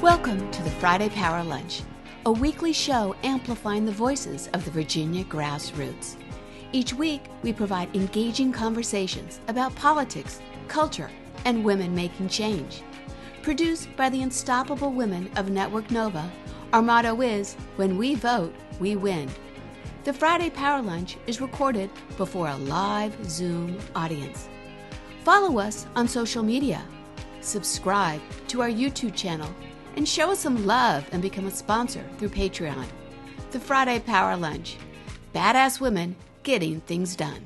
Welcome to the Friday Power Lunch, a weekly show amplifying the voices of the Virginia grassroots. Each week, we provide engaging conversations about politics, culture, and women making change. Produced by the unstoppable women of Network Nova, our motto is, when we vote, we win. The Friday Power Lunch is recorded before a live Zoom audience. Follow us on social media, subscribe to our YouTube channel, and show us some love and become a sponsor through Patreon. The Friday Power Lunch. Badass women getting things done.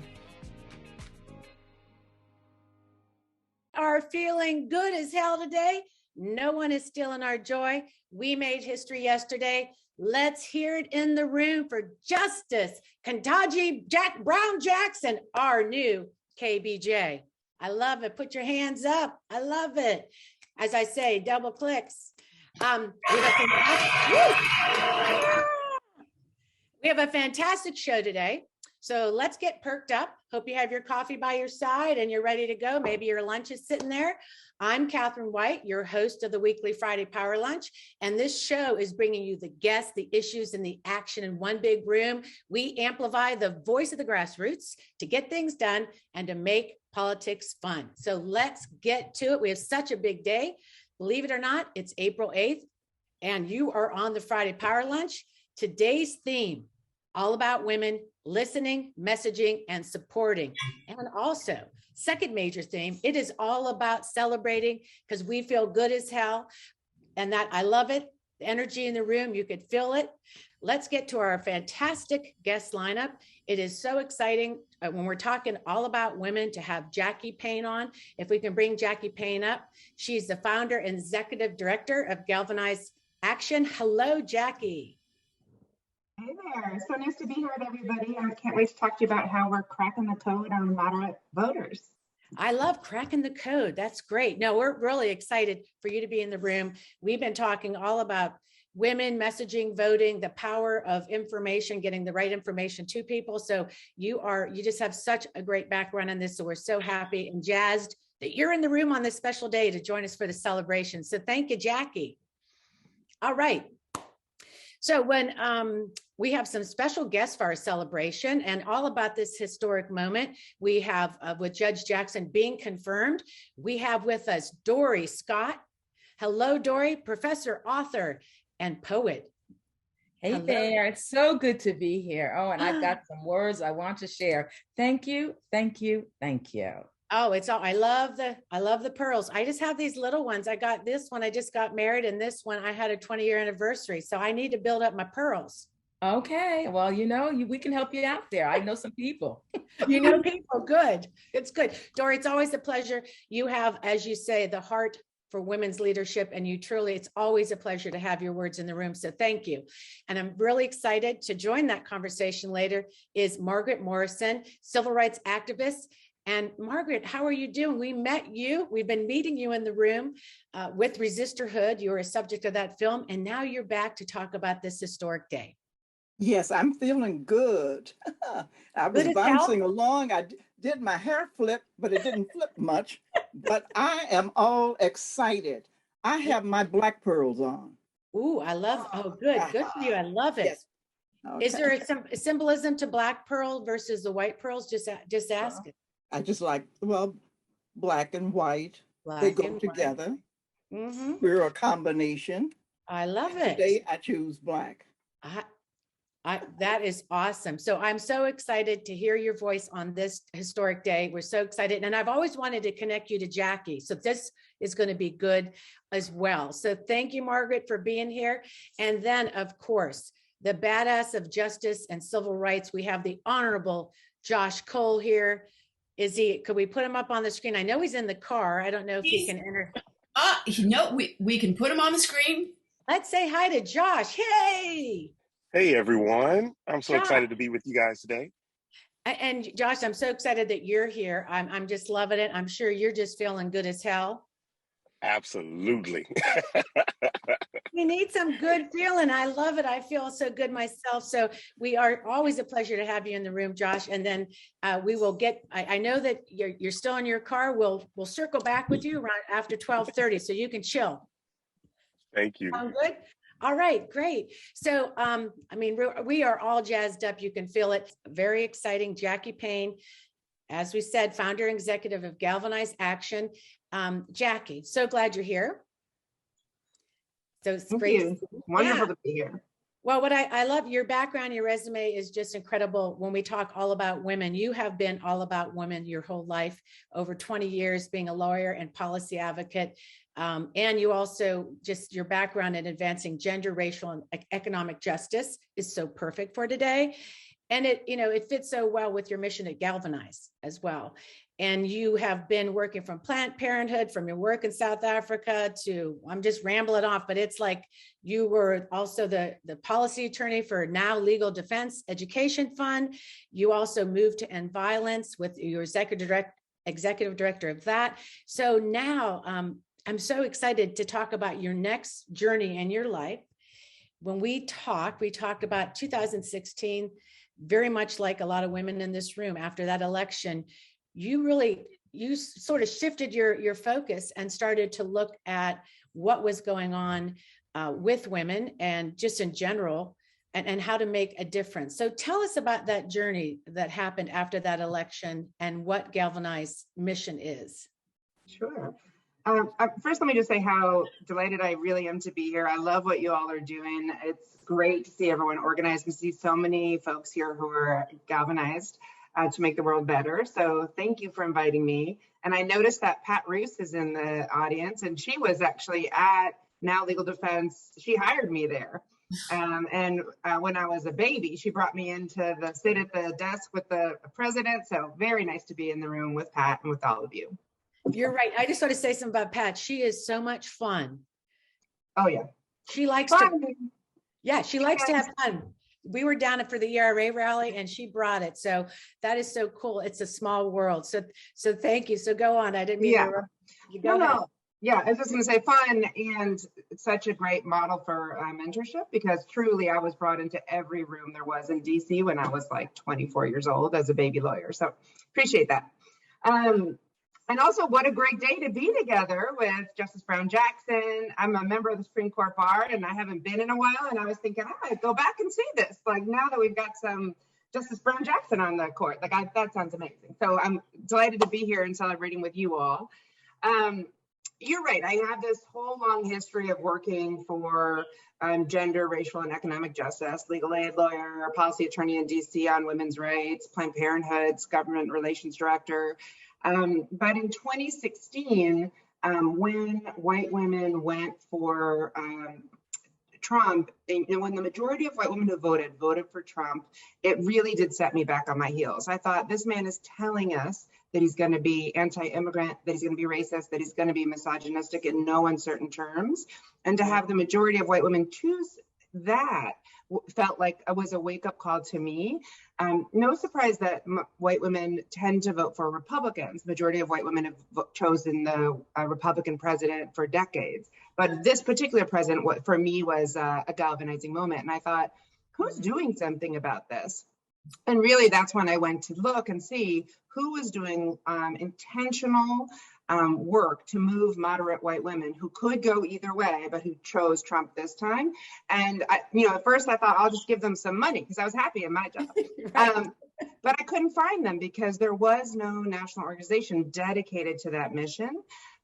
Are feeling good as hell today. No one is stealing our joy. We made history yesterday. Let's hear it in the room for Justice Ketanji Brown Jackson, our new KBJ. I love it. Put your hands up. I love it. As I say, double clicks. We have a fantastic show today. So let's get perked up. Hope you have your coffee by your side and you're ready to go. Maybe your lunch is sitting there. I'm Catherine White, your host of the weekly Friday Power Lunch. And this show is bringing you the guests, the issues, and the action in one big room. We amplify the voice of the grassroots to get things done and to make politics fun. So let's get to it. We have such a big day. Believe it or not, it's April 8th, and you are on the Friday Power Lunch. Today's theme, all about women listening, messaging, and supporting. And also, second major theme, it is all about celebrating because we feel good as hell. And that I love it. The energy in the room, you could feel it. Let's get to our fantastic guest lineup. It is so exciting when we're talking all about women to have Jackie PAYNE on. If we can bring Jackie PAYNE up, she's the founder and executive director of Galvanize Action. Hello, Jackie. Hey there. So nice to be here with everybody. I can't wait to talk to you about how we're cracking the code on moderate voters. I love cracking the code. That's great. No, we're really excited for you to be in the room. We've been talking all about women messaging, voting, the power of information, getting the right information to people. So you just have such a great background in this. So we're so happy and jazzed that you're in the room on this special day to join us for the celebration. So thank you, Jackie. All right. So when we have some special guests for our celebration and all about this historic moment, we have with Judge Jackson being confirmed, we have with us Dory Scott. Hello, Dory, professor, author, and poet. Hey there, it's so good to be here. Oh, and I've got some words I want to share. Thank you, thank you, thank you. Oh, I love the pearls. I just have these little ones. I got this one, I just got married, and this one I had a 20-year anniversary. So I need to build up my pearls. Okay, well, we can help you out there. I know some people. You know people, good. It's good. Dory, it's always a pleasure. You have, as you say, the heart for women's leadership, and it's always a pleasure to have your words in the room. So thank you. And I'm really excited to join that conversation later is Margaret Morrison, civil rights activist. And Margaret, how are you doing? We met you. We've been meeting you in the room with Resisterhood. You were a subject of that film, and now you're back to talk about this historic day. Yes, I'm feeling good. I was bouncing along. I did my hair flip, but it didn't flip much. But I am all excited. I have my black pearls on. Ooh, I love, good for you. I love it. Yes. Okay. Is there a symbolism to black pearl versus the white pearls? Just ask it. I just like, black and white. They go together. Mm-hmm. We're a combination. I love it. Today I choose black. That is awesome. So I'm so excited to hear your voice on this historic day. We're so excited. And I've always wanted to connect you to Jackie. So this is going to be good as well. So thank you, Margaret, for being here. And then, of course, the badass of justice and civil rights. We have the Honorable Josh Cole here. Could we put him up on the screen? I know he's in the car. I don't know if he can enter. No, we can put him on the screen. Let's say hi to Josh. Hey. Hey, everyone. I'm so excited to be with you guys today. And Josh, I'm so excited that you're here. I'm just loving it. I'm sure you're just feeling good as hell. Absolutely. We need some good feeling. I love it. I feel so good myself. So we are always a pleasure to have you in the room, Josh. And then we will get, I know that you're still in your car. We'll circle back with you around after 12:30 so you can chill. Thank you. Sound good? All right, great. So, I mean, we are all jazzed up. You can feel it. Very exciting. Jackie PAYNE, as we said, founder and executive of Galvanize Action. Jackie, so glad you're here. So it's Thank great. you. Wonderful to be here. Well, what I love, your background, your resume is just incredible. When we talk all about women, you have been all about women your whole life, over 20 years being a lawyer and policy advocate. And you also, just your background in advancing gender, racial, and economic justice is so perfect for today. And it fits so well with your mission at Galvanize as well. And you have been working from Planned Parenthood, from your work in South Africa to, I'm just rambling off, but it's like you were also the policy attorney for Now Legal Defense Education Fund. You also moved to End Violence with your executive director of that. So now I'm so excited to talk about your next journey in your life. When we talked about 2016, very much like a lot of women in this room after that election. You sort of shifted your focus and started to look at what was going on with women and just in general and how to make a difference. So tell us about that journey that happened after that election and what Galvanize mission is. Sure. First, let me just say how delighted I really am to be here. I love what you all are doing. It's great to see everyone organized and see so many folks here who are galvanized to make the world better. So thank you for inviting me. And I noticed that Pat Roos is in the audience, and she was actually at Now Legal Defense. She hired me there. And when I was a baby, she brought me in to sit at the desk with the president. So very nice to be in the room with Pat and with all of you. You're right. I just want to say something about Pat. She is so much fun. Oh, yeah. She likes she likes to have fun. We were down for the ERA rally and she brought it. So that is so cool. It's a small world. So thank you. So go on. I didn't mean to. No. Yeah, I was just going to say fun, and it's such a great model for mentorship, because truly I was brought into every room there was in DC when I was like 24 years old as a baby lawyer. So appreciate that. And also, what a great day to be together with Justice Brown Jackson. I'm a member of the Supreme Court Bar, and I haven't been in a while. And I was thinking, I might go back and see this. Like, now that we've got some Justice Brown Jackson on the court, that sounds amazing. So I'm delighted to be here and celebrating with you all. You're right. I have this whole long history of working for gender, racial, and economic justice, legal aid lawyer, policy attorney in DC on women's rights, Planned Parenthood's government relations director. But in 2016, when white women went for Trump, and when the majority of white women who voted for Trump, it really did set me back on my heels. I thought, this man is telling us that he's going to be anti-immigrant, that he's going to be racist, that he's going to be misogynistic in no uncertain terms. And to have the majority of white women choose that felt like it was a wake-up call to me. No surprise that white women tend to vote for Republicans. The majority of white women have chosen the Republican president for decades. But this particular president, for me, was a galvanizing moment. And I thought, who's doing something about this? And really, that's when I went to look and see who was doing intentional work to move moderate white women who could go either way, but who chose Trump this time. And at first I thought, I'll just give them some money because I was happy in my job. Right. But I couldn't find them because there was no national organization dedicated to that mission.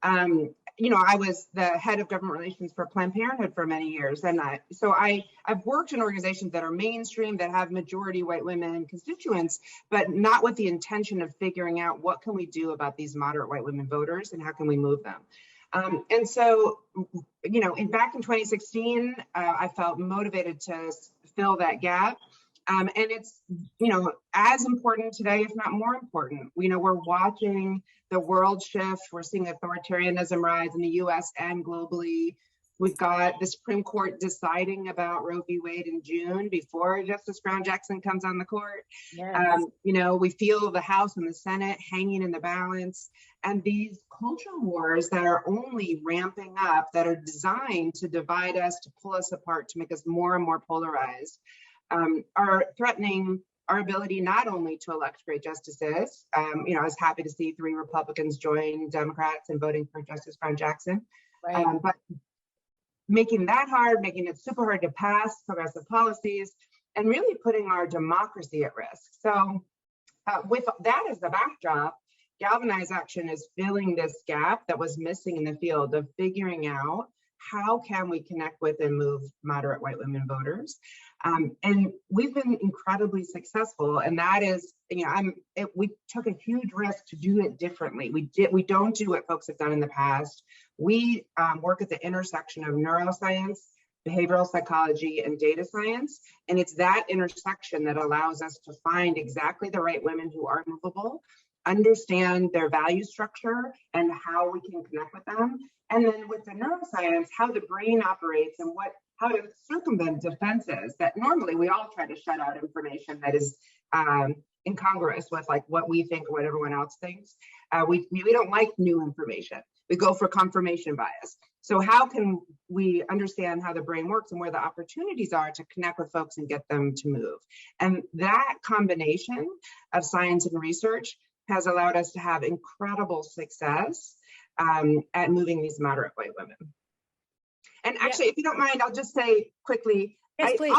I was the head of government relations for Planned Parenthood for many years. And I've worked in organizations that are mainstream, that have majority white women constituents, but not with the intention of figuring out what can we do about these moderate white women voters and how can we move them. And so, back in 2016, I felt motivated to fill that gap. And it's, as important today, if not more important. We're watching the world shift. We're seeing authoritarianism rise in the US and globally. We've got the Supreme Court deciding about Roe v. Wade in June before Justice Brown Jackson comes on the court. Yes. We feel the House and the Senate hanging in the balance. And these cultural wars that are only ramping up, that are designed to divide us, to pull us apart, to make us more and more polarized, are threatening our ability not only to elect great justices. I was happy to see 3 Republicans join Democrats in voting for Justice Brown Jackson, right. making that hard, making it super hard to pass progressive policies, and really putting our democracy at risk. So with that as the backdrop, Galvanize Action is filling this gap that was missing in the field of figuring out how can we connect with and move moderate white women voters. And we've been incredibly successful. And that is, we took a huge risk to do it differently. We don't do what folks have done in the past. We work at the intersection of neuroscience, behavioral psychology, and data science. And it's that intersection that allows us to find exactly the right women who are movable, understand their value structure and how we can connect with them. And then with the neuroscience, how the brain operates and how to circumvent defenses that normally we all try to shut out information that is incongruous with like what we think or what everyone else thinks. We don't like new information. We go for confirmation bias. So how can we understand how the brain works and where the opportunities are to connect with folks and get them to move? And that combination of science and research has allowed us to have incredible success at moving these moderate white women. And actually, if you don't mind, I'll just say quickly, yes, please.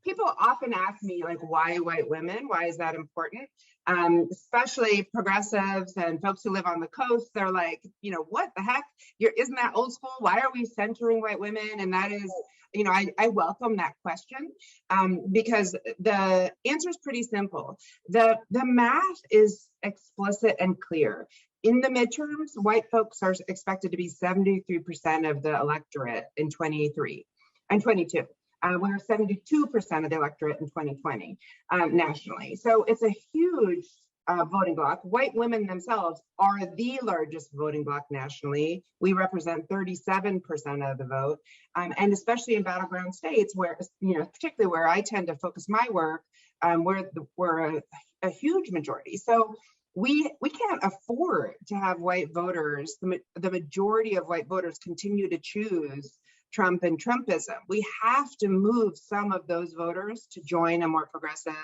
People often ask me, like, why white women? Why is that important? Especially progressives and folks who live on the coast, they're like, what the heck? Isn't that old school? Why are we centering white women? And that is, I welcome that question because the answer is pretty simple. The math is explicit and clear. In the midterms, white folks are expected to be 73% of the electorate in 23 and 22. We're 72% of the electorate in 2020 nationally. So it's a huge voting bloc. White women themselves are the largest voting bloc nationally. We represent 37% of the vote. And especially in battleground states where, particularly where I tend to focus my work, we're a huge majority. So we can't afford to have white voters, the majority of white voters continue to choose Trump and Trumpism. We have to move some of those voters to join a more progressive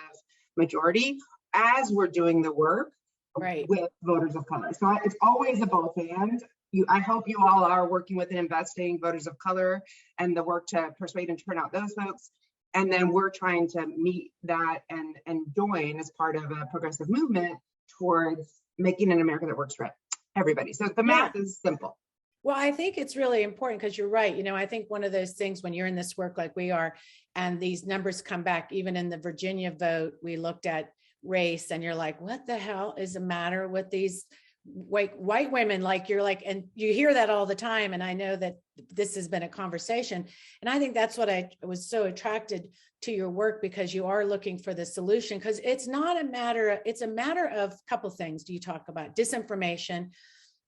majority as we're doing the work with voters of color. So it's always a both and. I hope you all are working with and investing voters of color and the work to persuade and turn out those folks. And then we're trying to meet that and join as part of a progressive movement towards making an America that works for everybody. So the math is simple. Well, I think it's really important because you're right. I think one of those things when you're in this work like we are, and these numbers come back, even in the Virginia vote, we looked at race and you're like, what the hell is the matter with these white women? Like, you're like, and you hear that all the time. And I know that this has been a conversation. And I think that's what I was so attracted to your work, because you are looking for the solution, because it's not a matter, it's a matter of a couple things. Do you talk about disinformation,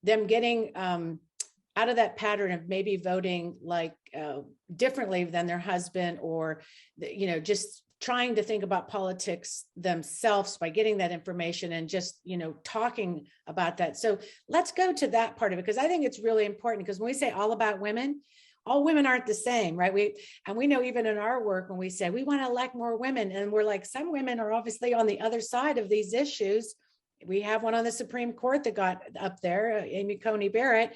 them getting out of that pattern of maybe voting like differently than their husband, or, just trying to think about politics themselves by getting that information and just, talking about that. So let's go to that part of it, because I think it's really important, because when we say all about women, all women aren't the same, right? We know even in our work, when we say we want to elect more women, and we're like, some women are obviously on the other side of these issues. We have one on the Supreme Court that got up there, Amy Coney Barrett,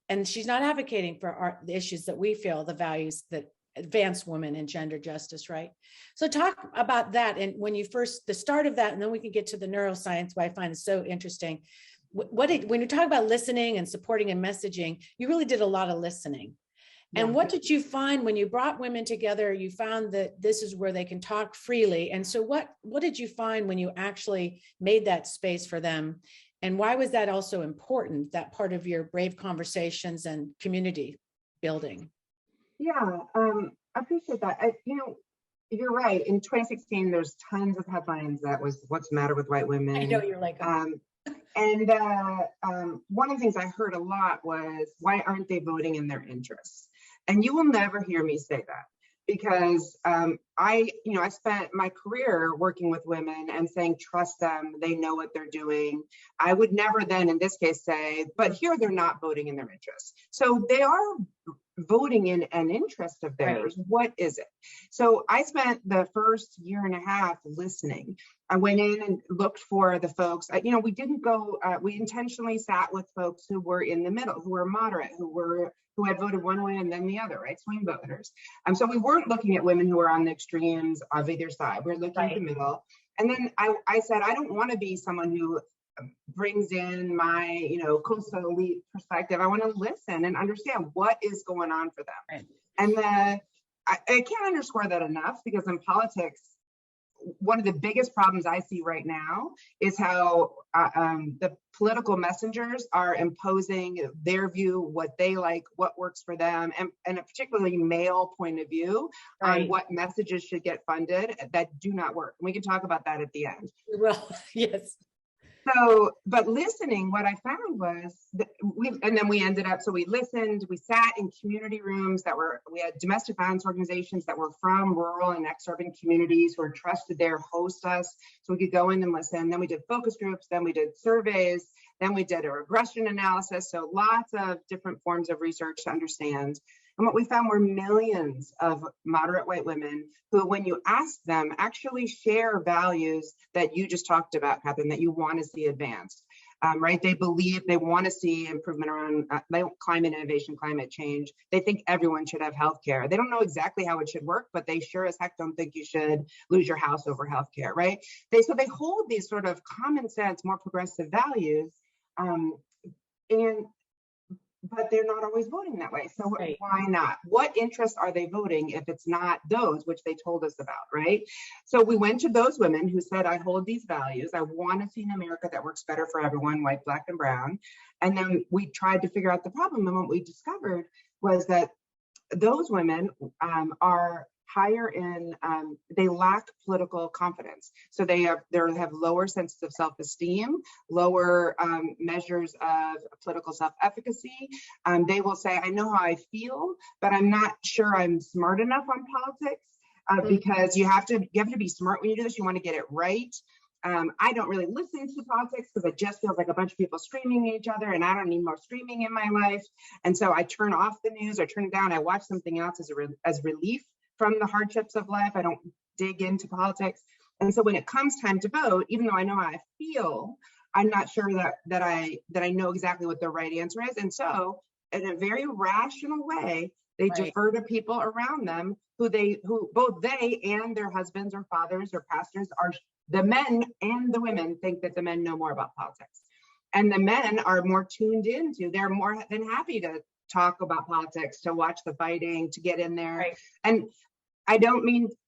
and she's not advocating for the issues that we feel, the values that advance women and gender justice, right? So talk about that. And when the start of that, and then we can get to the neuroscience, what I find is so interesting. When you talk about listening and supporting and messaging, you really did a lot of listening. And what did you find when you brought women together? You found that this is where they can talk freely. And so what did you find when you actually made that space for them? And why was that also important, that part of your brave conversations and community building? Yeah, I appreciate that. You're right. In 2016, there's tons of headlines that was what's the matter with white women. I know, you're like, and one of the things I heard a lot was, why aren't they voting in their interests? And you will never hear me say that, because I spent my career working with women and saying, trust them, they know what they're doing. I would never then, in this case, say, but here they're not voting in their interests. So they are voting in an interest of theirs. Right. What is it? So I spent the first year and a half listening. I went in and looked for the folks. We didn't go. We intentionally sat with folks who were in the middle, who were moderate, who who had voted one way and then the other, right? Swing voters. So we weren't looking at women who were on the extremes of either side. We're looking at the middle. And then I said, I don't want to be someone who brings in my, coastal elite perspective. I want to listen and understand what is going on for them. Right. And I can't underscore that enough, because in politics, one of the biggest problems I see right now is how the political messengers are imposing their view, what they like, what works for them, and a particularly male point of view on what messages should get funded that do not work. And we can talk about that at the end. Well, yes. So, but listening, what I found was that we listened, we sat in community rooms we had domestic violence organizations that were from rural and ex-urban communities who were trusted there, host us, so we could go in and listen. Then we did focus groups, then we did surveys, then we did a regression analysis. So lots of different forms of research to understand. And what we found were millions of moderate white women who, when you ask them, actually share values that you just talked about, Catherine, that you want to see advanced, right? They believe they want to see improvement around climate innovation, climate change. They think everyone should have healthcare. They don't know exactly how it should work, but they sure as heck don't think you should lose your house over healthcare, right? So they hold these sort of common sense, more progressive values, but they're not always voting that way. So why not? What interests are they voting if it's not those which they told us about, right? So we went to those women who said, I hold these values. I want to see an America that works better for everyone, white, black, and brown. And then we tried to figure out the problem. And what we discovered was that those women are higher in, they lack political confidence. So they have lower senses of self-esteem, lower measures of political self-efficacy. They will say, I know how I feel, but I'm not sure I'm smart enough on politics, because you have to be smart when you do this. You want to get it right. I don't really listen to politics because it just feels like a bunch of people screaming at each other, and I don't need more screaming in my life. And so I turn off the news, I turn it down, I watch something else as relief from the hardships of life. I don't dig into politics. And so when it comes time to vote, even though I know how I feel, I'm not sure that I know exactly what the right answer is. And so in a very rational way, they defer to people around them who both they and their husbands or fathers or pastors are, the men and the women think that the men know more about politics. And the men are more tuned into, they're more than happy to talk about politics, to watch the fighting, to get in there. And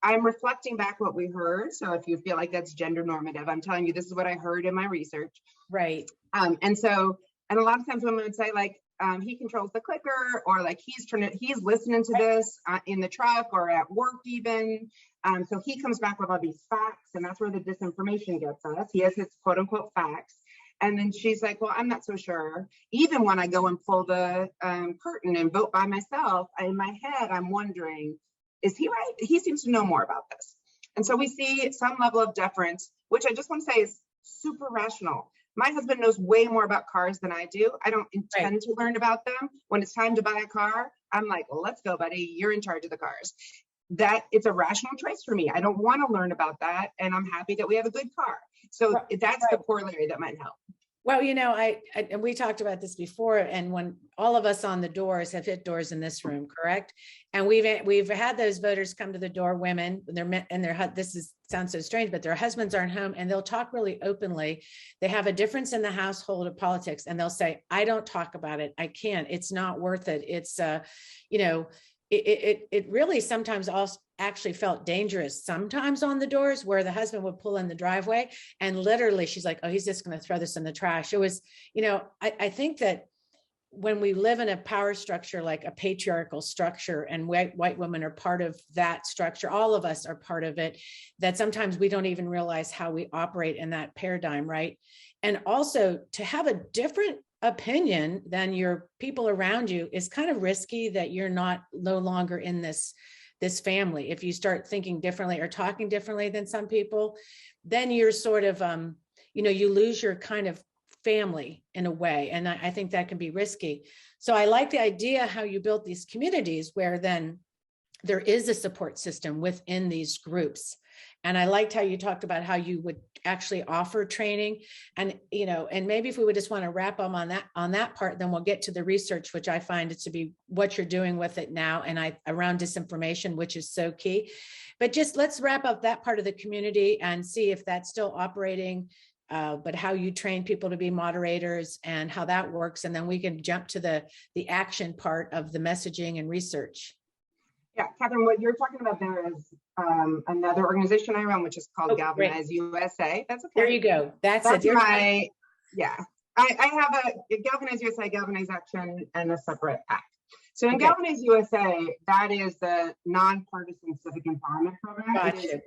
I'm reflecting back what we heard. So if you feel like that's gender normative, I'm telling you, this is what I heard in my research. Right. And a lot of times women would say he controls the clicker, or he's listening to this in the truck or at work even. So he comes back with all these facts, and that's where the disinformation gets us. He has his quote unquote facts. And then she's like, well, I'm not so sure. Even when I go and pull the curtain and vote by myself, in my head, I'm wondering, is he right? He seems to know more about this. And so we see some level of deference, which I just want to say is super rational. My husband knows way more about cars than I do. I don't intend to learn about them. When it's time to buy a car, I'm like, well, let's go, buddy. You're in charge of the cars. That it's a rational choice for me. I don't want to learn about that. And I'm happy that we have a good car. So that's the corollary that might help. Well, and we talked about this before, and when all of us on the doors have hit doors in this room, correct? And we've had those voters come to the door, women, sounds so strange, but their husbands aren't home, and they'll talk really openly. They have a difference in the household of politics, and they'll say, I don't talk about it. I can't, it's not worth it. It's, it really sometimes also actually felt dangerous sometimes on the doors, where the husband would pull in the driveway and literally she's like, oh, he's just going to throw this in the trash. It was, I think that when we live in a power structure, like a patriarchal structure, and white women are part of that structure, all of us are part of it, that sometimes we don't even realize how we operate in that paradigm, right? And also to have a different opinion than your people around you is kind of risky, that you're no longer in this family. If you start thinking differently or talking differently than some people, then you're sort of, you lose your kind of family in a way. And I think that can be risky. So I like the idea how you built these communities where then there is a support system within these groups. And I liked how you talked about how you would actually offer training, and, you know, and maybe if we would just want to wrap them on that part, then we'll get to the research, which I find it to be what you're doing with it now. And around disinformation, which is so key, but just let's wrap up that part of the community and see if that's still operating, but how you train people to be moderators and how that works. And then we can jump to the action part of the messaging and research. Yeah, Catherine, what you're talking about there is another organization I run, which is called Galvanize USA. That's okay. There you go. That's it. Yeah. I have a Galvanize USA, Galvanize Action, and a separate act. So in Galvanize USA, that is the nonpartisan civic empowerment program. Gotcha.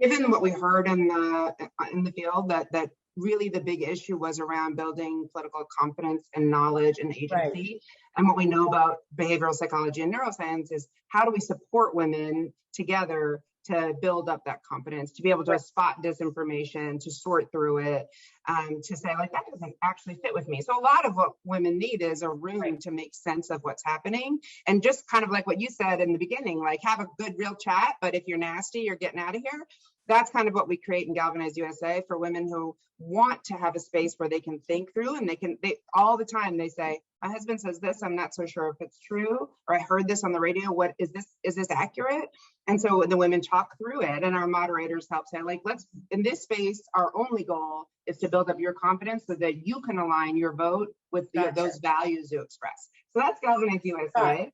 Given what we heard in the field, that really the big issue was around building political confidence and knowledge and agency. Right. And what we know about behavioral psychology and neuroscience is how do we support women together to build up that confidence, to be able to spot disinformation, to sort through it, to say, like, that doesn't actually fit with me. So a lot of what women need is a room to make sense of what's happening. And just kind of like what you said in the beginning, like, have a good real chat, but if you're nasty, you're getting out of here. That's kind of what we create in Galvanize USA for women who want to have a space where they can think through, and they all the time they say, my husband says this, I'm not so sure if it's true, or I heard this on the radio, what is this accurate? And so the women talk through it, and our moderators help say, like, let's, in this space, our only goal is to build up your confidence so that you can align your vote with those values you express. So that's Galvanize USA.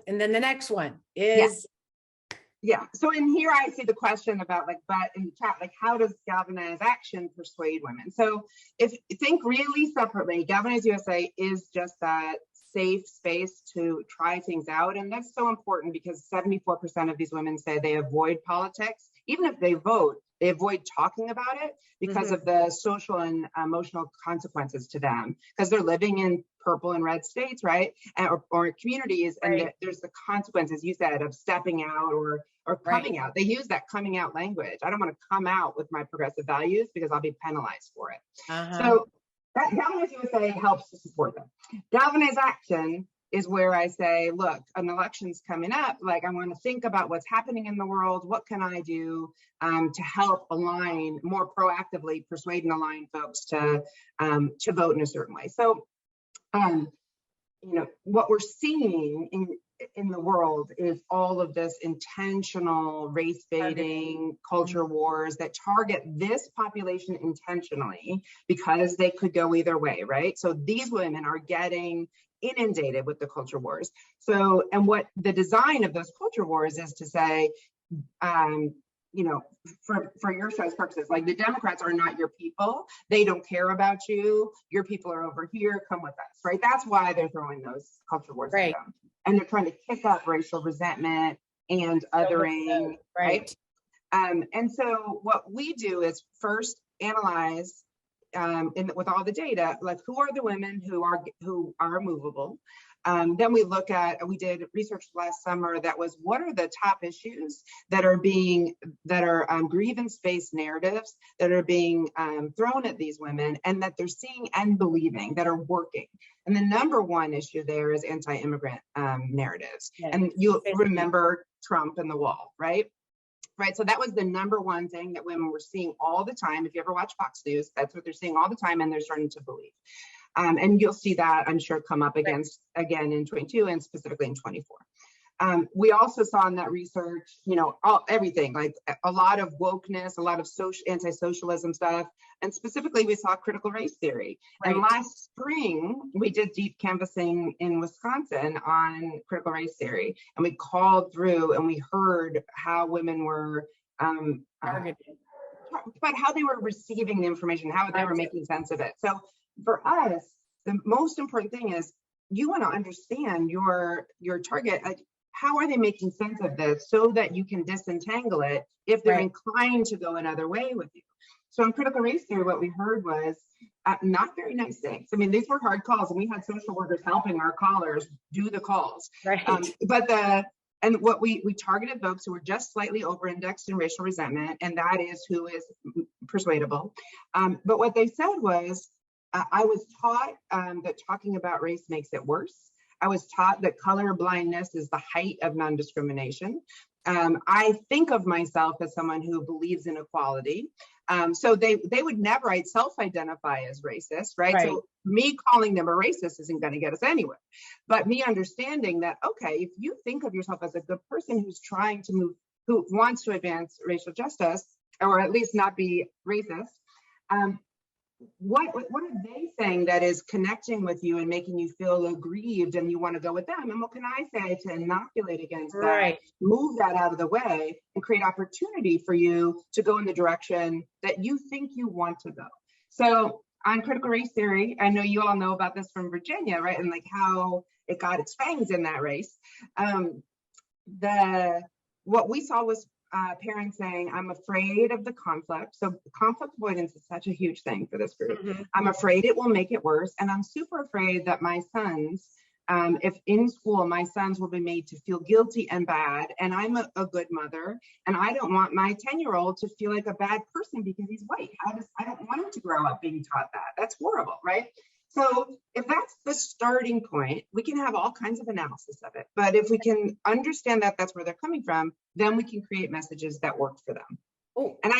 And then the next one is Yeah. So in here, I see the question about, like, but in the chat, like, how does Galvanize Action persuade women? So if you think really separately, Galvanize USA is just that safe space to try things out. And that's so important because 74% of these women say they avoid politics. Even if they vote, they avoid talking about it because of the social and emotional consequences to them, because they're living in purple and red states, right? Or communities, and there's the consequences, you said, of stepping out or coming out. They use that coming out language. I don't want to come out with my progressive values because I'll be penalized for it. So that Galvanize USA helps to support them. Galvanize Action is where I say, look, an election's coming up. Like, I want to think about what's happening in the world. What can I do to help align more proactively, persuade and align folks to vote in a certain way? So, what we're seeing in the world is all of this intentional race baiting, culture wars that target this population intentionally because they could go either way, right? So these women are getting inundated with the culture wars. So, and what the design of those culture wars is to say, for your show's purposes, like, the Democrats are not your people. They don't care about you. Your people are over here. Come with us, right? That's why they're throwing those culture wars at them. And they're trying to kick up racial resentment and othering, right? And so what we do is first analyze with all the data, like, who are the women who are movable. Then we did research last summer that was, what are the top issues that are grievance-based narratives that are being thrown at these women and that they're seeing and believing that are working. And the number one issue there is anti-immigrant narratives. And you remember Trump and the wall, right? Right. So that was the number one thing that women were seeing all the time. If you ever watch Fox News, that's what they're seeing all the time, and they're starting to believe. And you'll see that, I'm sure, come up again in 22 and specifically in 24. We also saw in that research, everything, like a lot of wokeness, a lot of anti-socialism stuff, and specifically we saw critical race theory. And last spring, we did deep canvassing in Wisconsin on critical race theory, and we called through and we heard how women were targeted, but how they were receiving the information, how they were making sense of it. So for us, the most important thing is you want to understand your target. Like, how are they making sense of this so that you can disentangle it if they're inclined to go another way with you? So in critical race theory, what we heard was not very nice things. I mean, these were hard calls, and we had social workers helping our callers do the calls. And what we targeted folks who were just slightly over-indexed in racial resentment, and that is who is persuadable. But what they said was, I was taught that talking about race makes it worse. I was taught that color blindness is the height of non-discrimination. I think of myself as someone who believes in equality. So they would never, I'd self-identify as racist, right? So me calling them a racist isn't going to get us anywhere. But me understanding that, okay, if you think of yourself as a good person who's trying to move, who wants to advance racial justice, or at least not be racist, what are they saying that is connecting with you and making you feel aggrieved and you want to go with them? And what can I say to inoculate against that, move that out of the way and create opportunity for you to go in the direction that you think you want to go? So on critical race theory, I know you all know about this from Virginia, right? And like how it got its fangs in that race. What we saw was parents saying, I'm afraid of the conflict. So conflict avoidance is such a huge thing for this group. I'm afraid it will make it worse. And I'm super afraid that my sons, if in school, my sons will be made to feel guilty and bad. And I'm a good mother. And I don't want my 10-year-old to feel like a bad person because he's white. I don't want him to grow up being taught that. That's horrible, right? So if that's the starting point, we can have all kinds of analysis of it. But if we can understand that that's where they're coming from, then we can create messages that work for them. Oh, and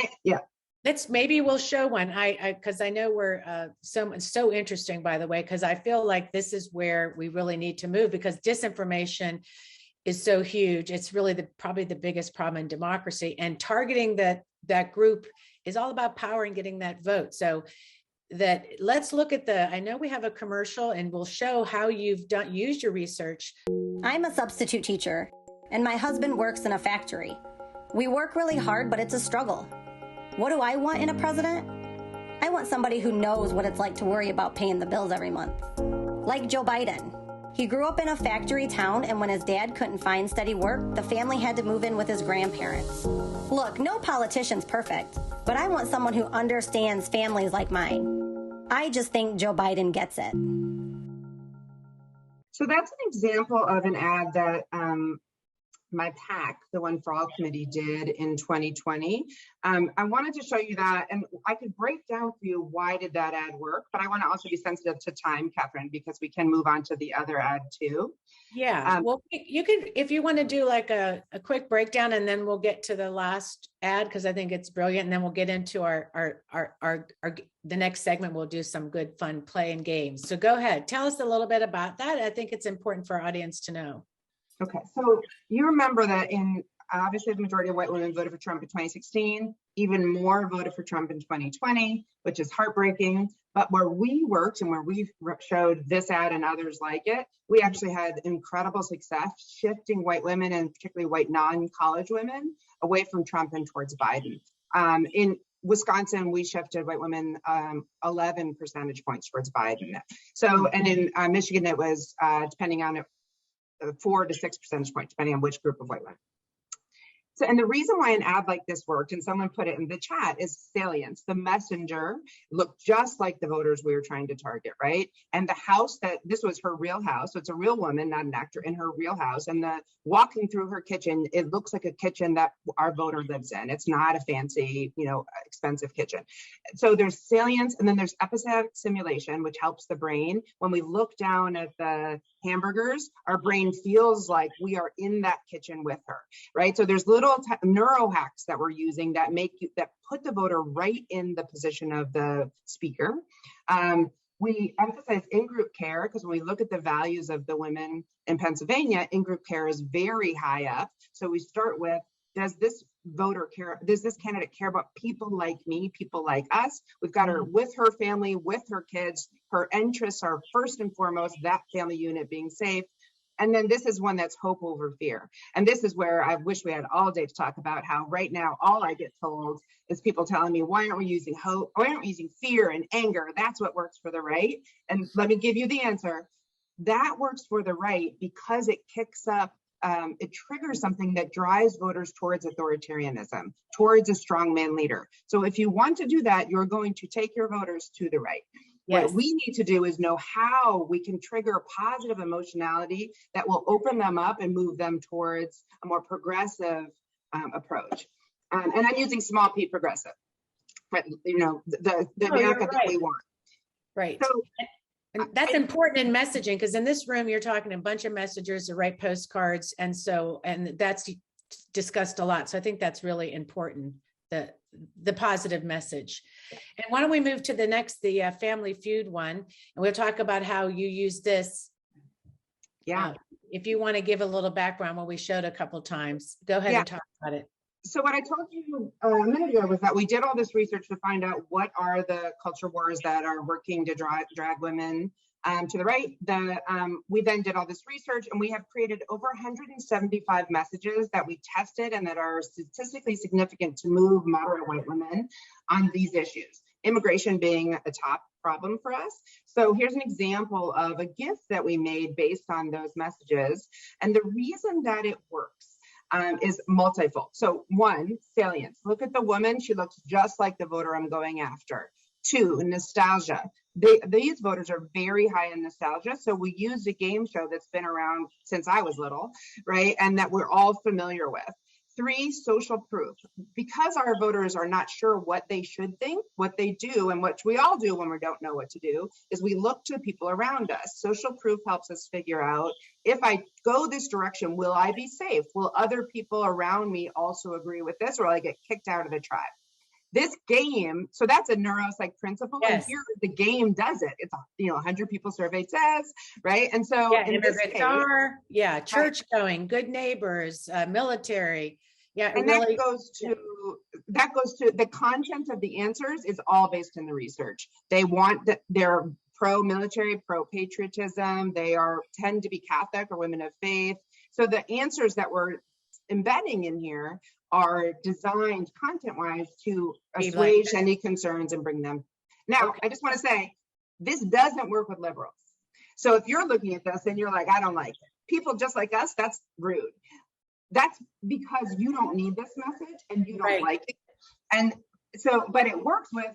maybe we'll show one. Because I know we're so interesting, by the way, because I feel like this is where we really need to move, because disinformation is so huge. It's really probably the biggest problem in democracy, and targeting that group is all about power and getting that vote. So let's look at I know we have a commercial and we'll show how you've used your research. I'm a substitute teacher and my husband works in a factory. We work really hard, but it's a struggle. What do I want in a president? I want somebody who knows what it's like to worry about paying the bills every month. Like Joe Biden. He grew up in a factory town, and when his dad couldn't find steady work, the family had to move in with his grandparents. Look, no politician's perfect, but I want someone who understands families like mine. I just think Joe Biden gets it. So that's an example of an ad that my PAC, the One for All committee, did in 2020. I wanted to show you that, and I could break down for you why did that ad work, but I want to also be sensitive to time, Catherine, because we can move on to the other ad too. Yeah, well, you can, if you want to do like a quick breakdown, and then we'll get to the last ad, because I think it's brilliant, and then we'll get into the next segment. We'll do some good fun play and games. So go ahead, tell us a little bit about that. I think it's important for our audience to know. Okay, so you remember that obviously the majority of white women voted for Trump in 2016, even more voted for Trump in 2020, which is heartbreaking. But where we worked and where we showed this ad and others like it, we actually had incredible success shifting white women, and particularly white non-college women, away from Trump and towards Biden. In Wisconsin, we shifted white women 11 percentage points towards Biden. So, and in Michigan, it was depending on 4 to 6 percentage points, depending on which group of white women. So, and the reason why an ad like this worked, and someone put it in the chat, is salience. The messenger looked just like the voters we were trying to target, right? And the house this was her real house. So it's a real woman, not an actor, in her real house. And walking through her kitchen, it looks like a kitchen that our voter lives in. It's not a fancy, expensive kitchen. So there's salience, and then there's episodic simulation, which helps the brain. When we look down at the hamburgers, our brain feels like we are in that kitchen with her, right? So there's little neuro hacks that we're using that put the voter right in the position of the speaker. We emphasize in-group care, because when we look at the values of the women in Pennsylvania, in-group care is very high up. So we start with, does this candidate care about people like me, people like us? We've got her with her family, with her kids. Her interests are first and foremost that family unit being safe. And then this is one that's hope over fear. And this is where I wish we had all day to talk about how right now, all I get told is people telling me, why aren't we using hope? Why aren't we using fear and anger? That's what works for the right. And let me give you the answer. That works for the right because it kicks up, it triggers something that drives voters towards authoritarianism, towards a strongman leader. So if you want to do that, you're going to take your voters to the right. Yes. What we need to do is know how we can trigger positive emotionality that will open them up and move them towards a more progressive approach. And I'm using small p progressive, but the America that we want. Right. So And that's important in messaging, because in this room, you're talking to a bunch of messengers to write postcards. And that's discussed a lot. So I think that's really important, the positive message. And why don't we move to the next, the Family Feud one, and we'll talk about how you use this. Yeah. If you want to give a little background, what we showed a couple times, go ahead and talk about it. So what I told you a minute ago was that we did all this research to find out what are the culture wars that are working to drag women to the right. We then did all this research, and we have created over 175 messages that we tested and that are statistically significant to move moderate white women on these issues, immigration being a top problem for us. So here's an example of a gift that we made based on those messages. And the reason that it works is multifold. So one, salience. Look at the woman. She looks just like the voter I'm going after. Two, nostalgia. These voters are very high in nostalgia. So we used a game show that's been around since I was little, right? And that we're all familiar with. Three, social proof. Because our voters are not sure what they should think, what they do, and what we all do when we don't know what to do, is we look to people around us. Social proof helps us figure out, if I go this direction, will I be safe? Will other people around me also agree with this, or will I get kicked out of the tribe? This game, so that's a neuropsych principle. Yes. And here the game does it. It's 100 people surveyed says, right? And so in this case, church going, good neighbors, military. Yeah, and really, that goes to the content of the answers is all based in the research. They want that they're pro-military, pro-patriotism. They tend to be Catholic or women of faith. So the answers that we're embedding in here are designed content-wise to assuage any concerns and bring them. Now, I just want to say, this doesn't work with liberals. So if you're looking at this and you're like, I don't like it, people just like us, that's rude. That's because you don't need this message and you don't like it. And so, but it works with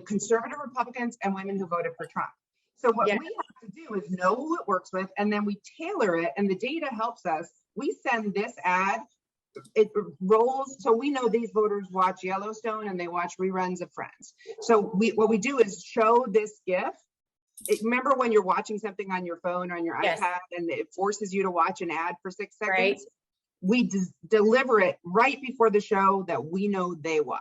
conservative Republicans and women who voted for Trump. So what we have to do is know who it works with, and then we tailor it, and the data helps us. We send this ad, it rolls, so we know these voters watch Yellowstone and they watch reruns of Friends. So what we do is show this GIF. Remember when you're watching something on your phone or on your iPad and it forces you to watch an ad for 6 seconds? Right. We deliver it right before the show that we know they watch.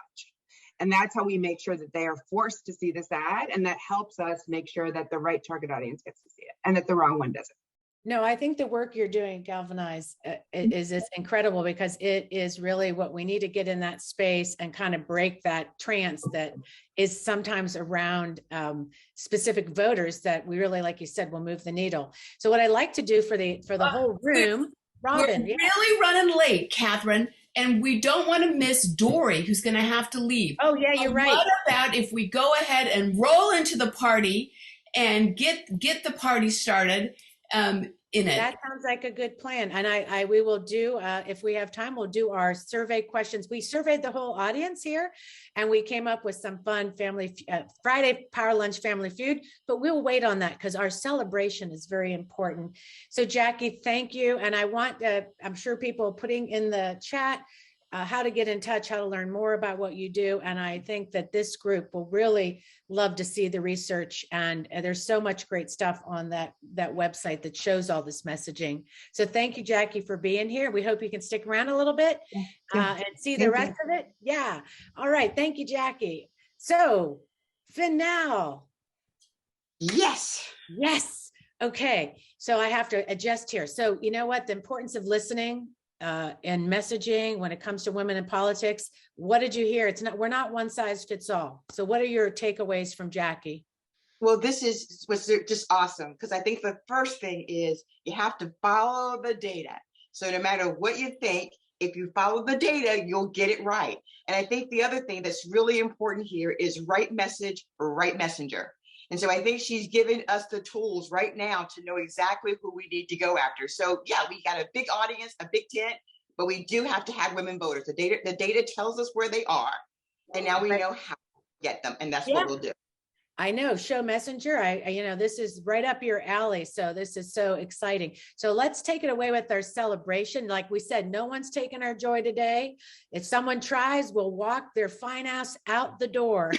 And that's how we make sure that they are forced to see this ad. And that helps us make sure that the right target audience gets to see it and that the wrong one doesn't. No, I think the work you're doing, Galvanize, is incredible, because it is really what we need to get in that space and kind of break that trance that is sometimes around specific voters that we really, like you said, will move the needle. So what I like to do for the whole room, Robin. We're really running late, Catherine, and we don't want to miss Dory, who's going to have to leave. Oh, yeah, you're right. What about if we go ahead and roll into the party and get the party started in it? That sounds like a good plan. And we will do, if we have time, we'll do our survey questions. We surveyed the whole audience here, and we came up with some fun Friday Power Lunch Family Feud, but we'll wait on that because our celebration is very important. So Jackie, thank you. And I want, I'm sure people putting in the chat how to get in touch, how to learn more about what you do. And I think that this group will really love to see the research. And there's so much great stuff on that website that shows all this messaging. So thank you, Jackie, for being here. We hope you can stick around a little bit and see the rest of it. Yeah. All right. Thank you, Jackie. So Finale. Yes. Yes. Okay. So I have to adjust here. So you know what? The importance of listening and messaging when it comes to women in politics. What did you hear? We're not one size fits all. So what are your takeaways from Jackie? Well, this was just awesome, because I think the first thing is you have to follow the data. So no matter what you think, if you follow the data, you'll get it right. And I think the other thing that's really important here is right message or right messenger. And so I think she's giving us the tools right now to know exactly who we need to go after. So yeah, we got a big audience, a big tent, but we do have to have women voters. The data tells us where they are, and now we know how to get them, and that's what we'll do. I know, show messenger. This is right up your alley. So this is so exciting. So let's take it away with our celebration. Like we said, no one's taking our joy today. If someone tries, we'll walk their fine ass out the door.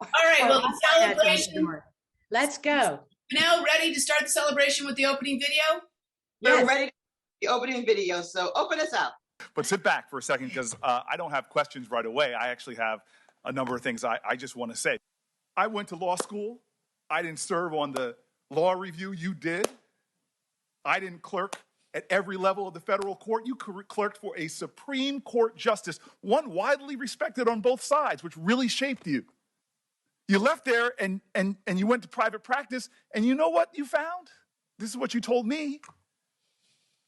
All right, well, the celebration. Let's go. Now ready to start the celebration with the opening video? We're ready for the opening video, so open us up. But sit back for a second, because I don't have questions right away. I actually have a number of things I just want to say. I went to law school. I didn't serve on the law review. You did. I didn't clerk at every level of the federal court. You clerked for a Supreme Court justice, one widely respected on both sides, which really shaped you. You left there and you went to private practice, and you know what you found? This is what you told me.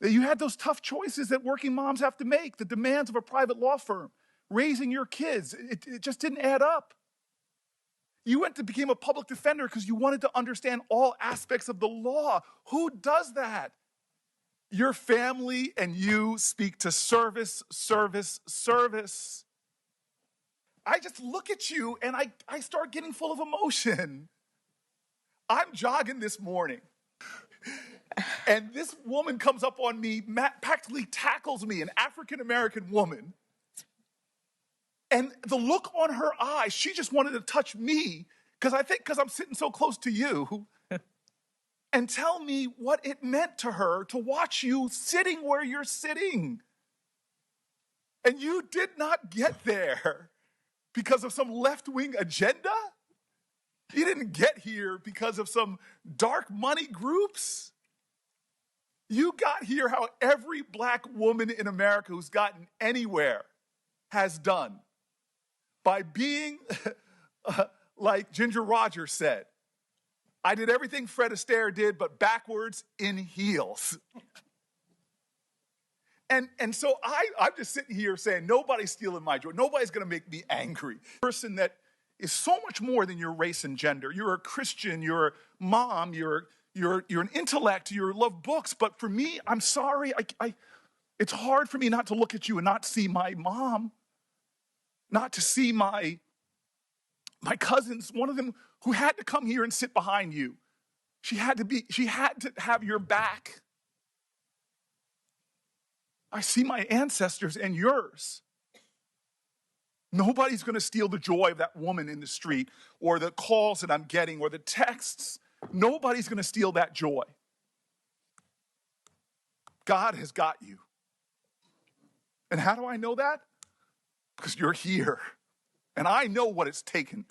That you had those tough choices that working moms have to make, the demands of a private law firm, raising your kids. It just didn't add up. You went to become a public defender because you wanted to understand all aspects of the law. Who does that? Your family and you speak to service, service, service. I just look at you and I start getting full of emotion. I'm jogging this morning. And this woman comes up on me, practically tackles me, an African-American woman. And the look on her eye, she just wanted to touch me because I'm sitting so close to you, and tell me what it meant to her to watch you sitting where you're sitting. And you did not get there because of some left-wing agenda. You didn't get here because of some dark money groups. You got here how every black woman in America who's gotten anywhere has done, by being like Ginger Rogers said, I did everything Fred Astaire did, but backwards in heels. And so I'm just sitting here saying, nobody's stealing my joy. Nobody's going to make me angry. Person that is so much more than your race and gender. You're a Christian, you're a mom, you're an intellect, you love books. But for me, I'm sorry, it's hard for me not to look at you and not see my mom, not to see my cousins, one of them who had to come here and sit behind you. She had to have your back. I see my ancestors and yours. Nobody's going to steal the joy of that woman in the street, or the calls that I'm getting, or the texts. Nobody's going to steal that joy. God has got you. And how do I know that? Because you're here. And I know what it's taken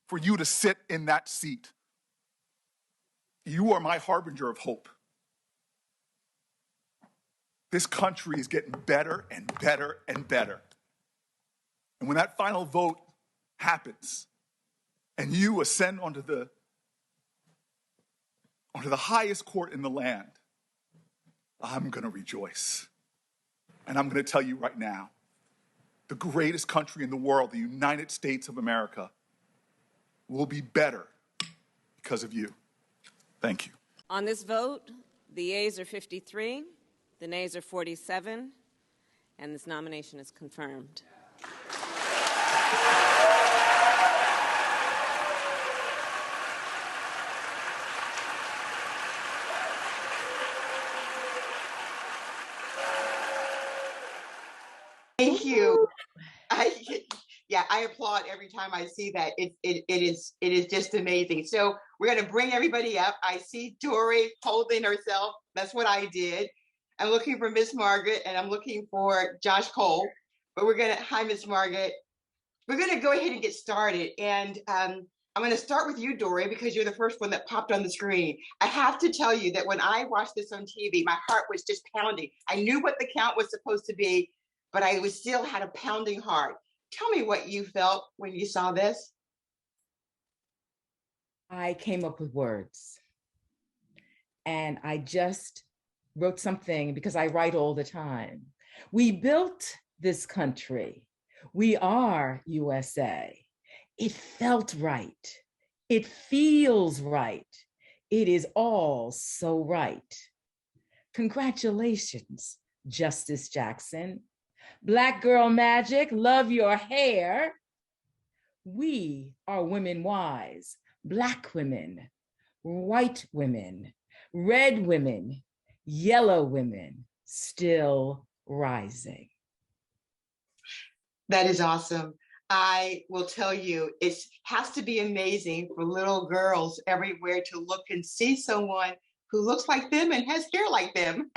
for you to sit in that seat. You are my harbinger of hope. This country is getting better and better and better. And when that final vote happens and you ascend onto the highest court in the land, I'm going to rejoice. And I'm going to tell you right now, the greatest country in the world, the United States of America, will be better because of you. Thank you. On this vote, the yeas are 53, the nays are 47, and this nomination is confirmed. Thank you. I applaud every time I see that. It is just amazing. So we're going to bring everybody up. I see Dory holding herself. That's what I did. I'm looking for Miss Margaret, and I'm looking for Josh Cole. But hi, Miss Margaret. We're going to go ahead and get started. And I'm going to start with you, Dory, because you're the first one that popped on the screen. I have to tell you that when I watched this on TV, my heart was just pounding. I knew what the count was supposed to be, but I still had a pounding heart. Tell me what you felt when you saw this. I came up with words, and I just wrote something because I write all the time. We built this country. We are USA. It felt right. It feels right. It is all so right. Congratulations, Justice Jackson. Black girl magic, love your hair. We are women wise, Black women, white women, red women, yellow women, still rising. That is awesome. I will tell you, it has to be amazing for little girls everywhere to look and see someone who looks like them and has hair like them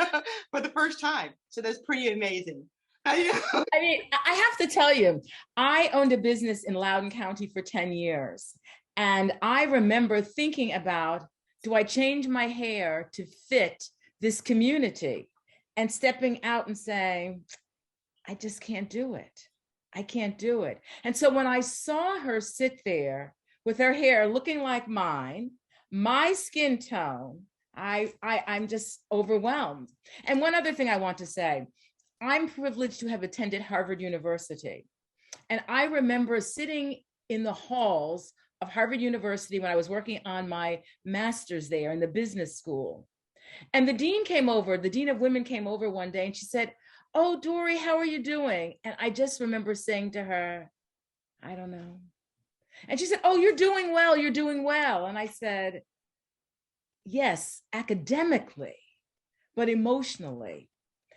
for the first time. So that's pretty amazing. I mean, I have to tell you, I owned a business in Loudoun County for 10 years. And I remember thinking about, do I change my hair to fit this community? And stepping out and saying, I just can't do it. I can't do it. And so when I saw her sit there with her hair looking like mine, my skin tone, I'm just overwhelmed. And one other thing I want to say, I'm privileged to have attended Harvard University. And I remember sitting in the halls of Harvard University when I was working on my master's there in the business school. And the dean of women came over one day and she said, "Oh, Dory, how are you doing?" And I just remember saying to her, "I don't know." And she said, "Oh, you're doing well, you're doing well." And I said, "Yes, academically, but emotionally."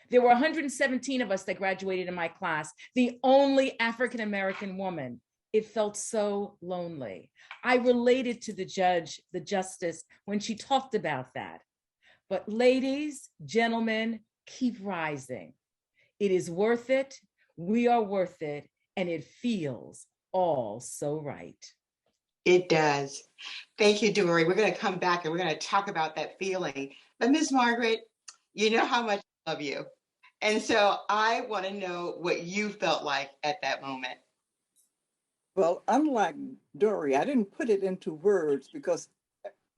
There were 117 of us that graduated in my class, the only African-American woman. It felt so lonely. I related to the justice, when she talked about that. But ladies, gentlemen, keep rising. It is worth it. We are worth it. And it feels all so right. It does. Thank you, Dory. We're going to come back and we're going to talk about that feeling. But Ms. Margaret, you know how much I love you. And so I want to know what you felt like at that moment. Well, unlike Dory, I didn't put it into words because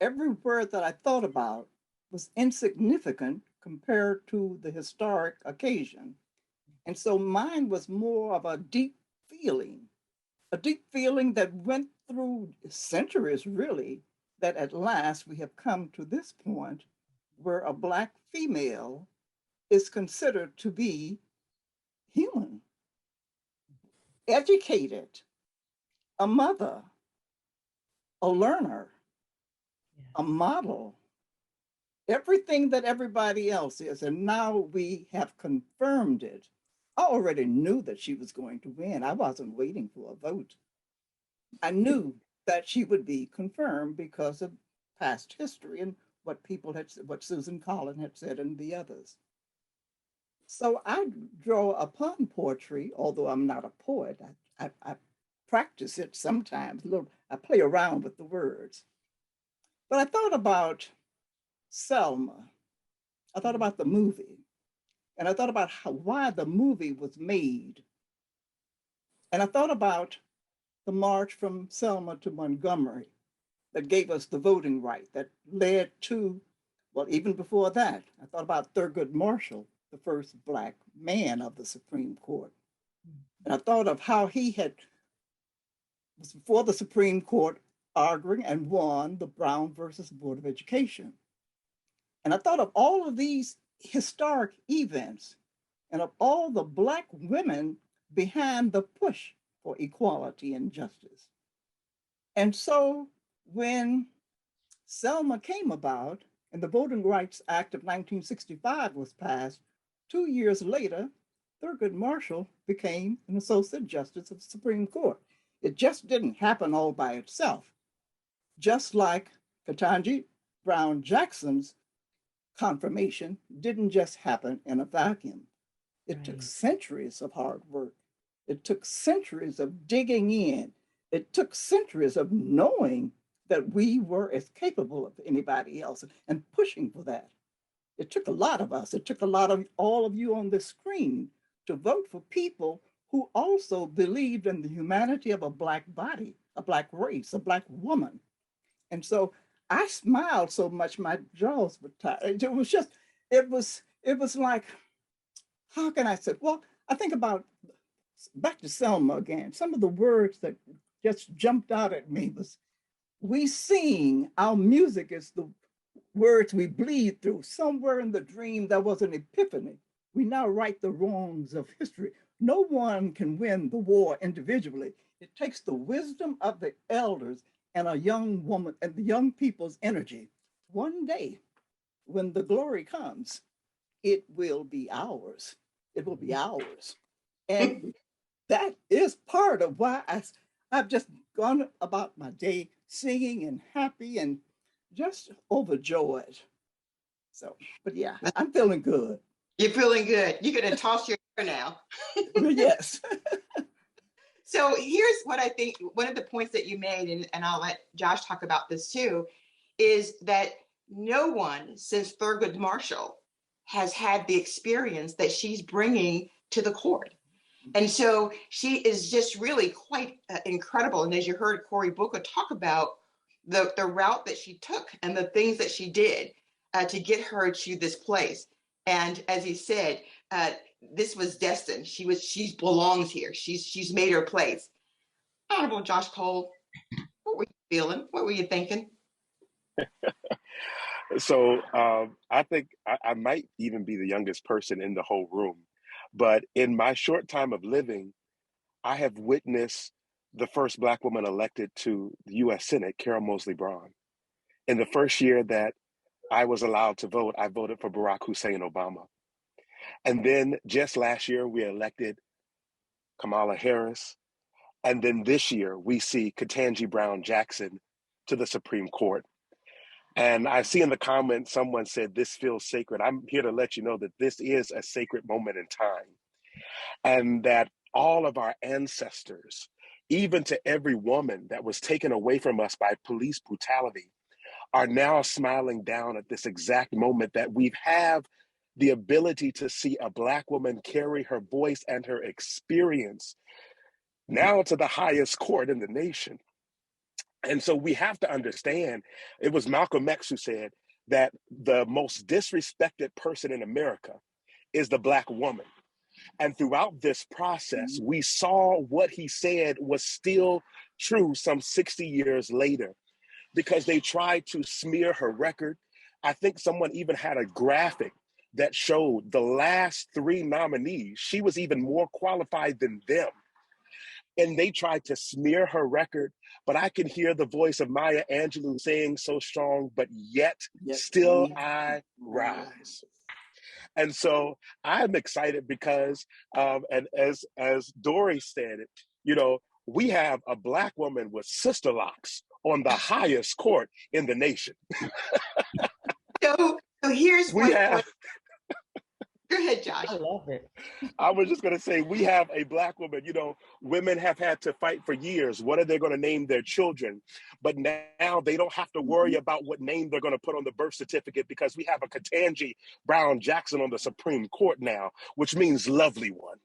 every word that I thought about was insignificant compared to the historic occasion. And so mine was more of a deep feeling that went through centuries, really, that at last we have come to this point where a Black female is considered to be human, educated, a mother, a learner, a model, everything that everybody else is. And now we have confirmed it. I already knew that she was going to win. I wasn't waiting for a vote. I knew that she would be confirmed because of past history and what Susan Collins had said and the others. So I draw upon poetry, although I'm not a poet. I practice it sometimes. I play around with the words. But I thought about Selma. I thought about the movie. And I thought about why the movie was made. And I thought about the march from Selma to Montgomery that gave us the voting right, that led to, well, even before that, I thought about Thurgood Marshall, the first Black man of the Supreme Court. And I thought of how he was before the Supreme Court arguing and won the Brown versus Board of Education. And I thought of all of these historic events and of all the Black women behind the push for equality and justice. And so when Selma came about and the Voting Rights Act of 1965 was passed, 2 years later, Thurgood Marshall became an Associate Justice of the Supreme Court. It just didn't happen all by itself. Just like Ketanji Brown Jackson's confirmation didn't just happen in a vacuum. It took centuries of hard work. It took centuries of digging in. It took centuries of knowing that we were as capable of anybody else and pushing for that. It took a lot of us. It took a lot of all of you on this screen to vote for people who also believed in the humanity of a Black body, a Black race, a Black woman. And so I smiled so much my jaws were tired. It was like, how can I say? Well, I think about, back to Selma again, some of the words that just jumped out at me was, we sing, our music is the words we bleed through. Somewhere in the dream, there was an epiphany. We now right the wrongs of history. No one can win the war individually. It takes the wisdom of the elders and a young woman and the young people's energy. One day, when the glory comes, it will be ours. It will be ours. And that is part of why I've just gone about my day singing and happy and just overjoyed. So, but yeah, I'm feeling good. You're feeling good. You're going to toss your hair now. Yes. So here's what I think, one of the points that you made, and I'll let Josh talk about this too, is that no one since Thurgood Marshall has had the experience that she's bringing to the court. And so she is just really quite incredible. And as you heard Cory Booker talk about the route that she took and the things that she did to get her to this place. And as he said, this was destined. She belongs here. She's made her place. Honorable Josh Cole, what were you feeling? What were you thinking? So I think I might even be the youngest person in the whole room. But in my short time of living, I have witnessed the first Black woman elected to the U.S. Senate, Carol Moseley Braun. In the first year that I was allowed to vote, I voted for Barack Hussein Obama. And then just last year, we elected Kamala Harris. And then this year, we see Ketanji Brown Jackson to the Supreme Court. And I see in the comments, someone said, this feels sacred. I'm here to let you know that this is a sacred moment in time. And that all of our ancestors, even to every woman that was taken away from us by police brutality, are now smiling down at this exact moment that we have the ability to see a Black woman carry her voice and her experience now to the highest court in the nation. And so we have to understand, it was Malcolm X who said that the most disrespected person in America is the Black woman. And throughout this process, we saw what he said was still true some 60 years later, because they tried to smear her record. I think someone even had a graphic that showed the last 3 nominees. She was even more qualified than them. And they tried to smear her record, but I can hear the voice of Maya Angelou saying so strong, but yet still I rise. And so I'm excited because, and as Dory said it, you know, we have a Black woman with sister locks on the highest court in the nation. So here's what. Go ahead, Josh. I love it. I was just going to say, we have a Black woman. You know, women have had to fight for years. What are they going to name their children? But now they don't have to worry about what name they're going to put on the birth certificate, because we have a Ketanji Brown Jackson on the Supreme Court now, which means lovely one.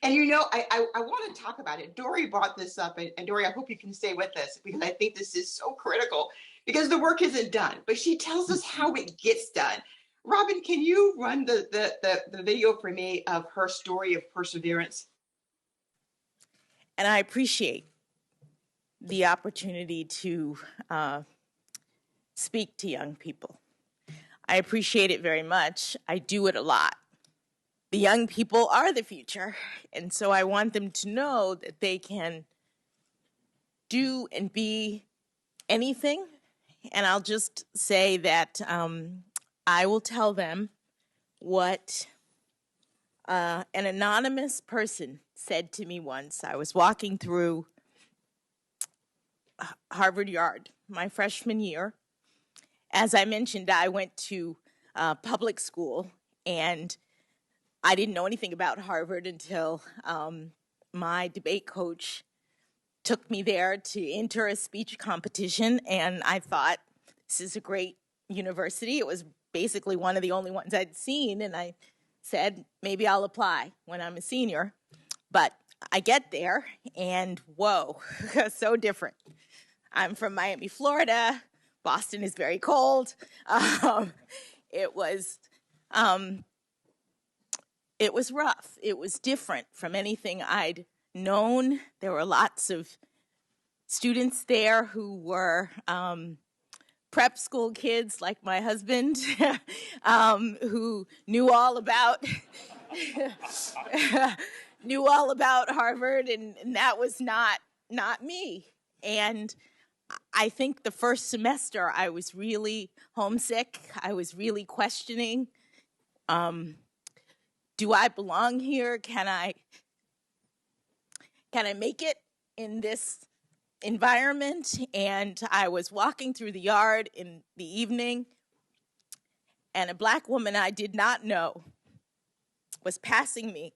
And you know, I want to talk about it. Dory brought this up, and Dory, I hope you can stay with us, because I think this is so critical, because the work isn't done, but she tells us how it gets done. Robin, can you run the video for me of her story of perseverance? And I appreciate the opportunity to speak to young people. I appreciate it very much. I do it a lot. The young people are the future, and so I want them to know that they can do and be anything. And I'll just say that I will tell them what an anonymous person said to me once. I was walking through Harvard Yard my freshman year. As I mentioned, I went to public school, and I didn't know anything about Harvard until my debate coach took me there to enter a speech competition, and I thought, this is a great university. It was basically one of the only ones I'd seen, and I said, maybe I'll apply when I'm a senior. But I get there, and whoa, so different. I'm from Miami, Florida. Boston is very cold. It was rough. It was different from anything I'd known. There were lots of students there who were prep school kids like my husband, who knew all about Harvard, and that was not me. And I think the first semester I was really homesick. I was really questioning. do I belong here? Can I make it in this environment? And I was walking through the yard in the evening, and a Black woman I did not know was passing me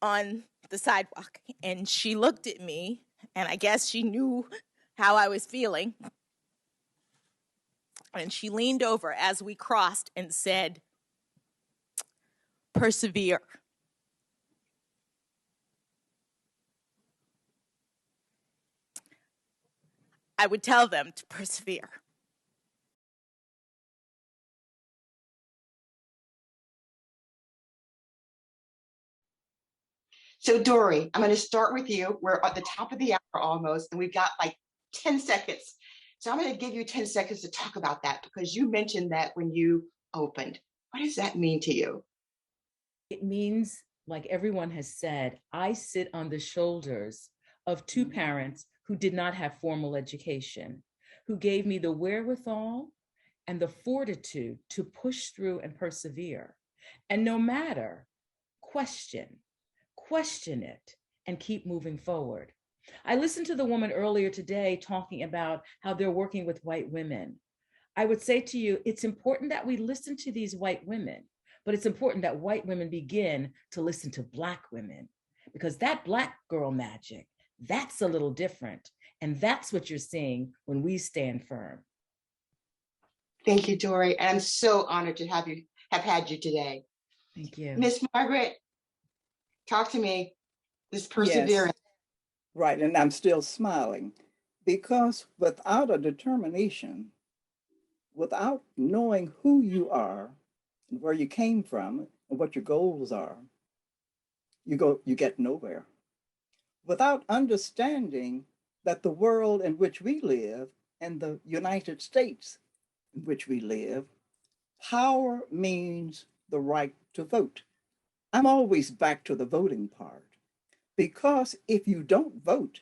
on the sidewalk. And she looked at me, and I guess she knew how I was feeling. And she leaned over as we crossed and said, "Persevere." I would tell them to persevere. So Dory, I'm going to start with you. We're at the top of the hour almost, and we've got like 10 seconds. So I'm going to give you 10 seconds to talk about that, because you mentioned that when you opened. What does that mean to you? It means, like everyone has said, I sit on the shoulders of two parents who did not have formal education, who gave me the wherewithal and the fortitude to push through and persevere. And no matter, question it, and keep moving forward. I listened to the woman earlier today talking about how they're working with white women. I would say to you, it's important that we listen to these white women, but it's important that white women begin to listen to Black women, because that Black girl magic, that's a little different. And that's what you're seeing when we stand firm. Thank you, Dory. And I'm so honored to have had you today. Thank you. Miss Margaret, talk to me. This perseverance. Yes, right, and I'm still smiling, because without a determination, without knowing who you are and where you came from and what your goals are, you get nowhere. Without understanding that the world in which we live and the United States in which we live, power means the right to vote. I'm always back to the voting part, because if you don't vote,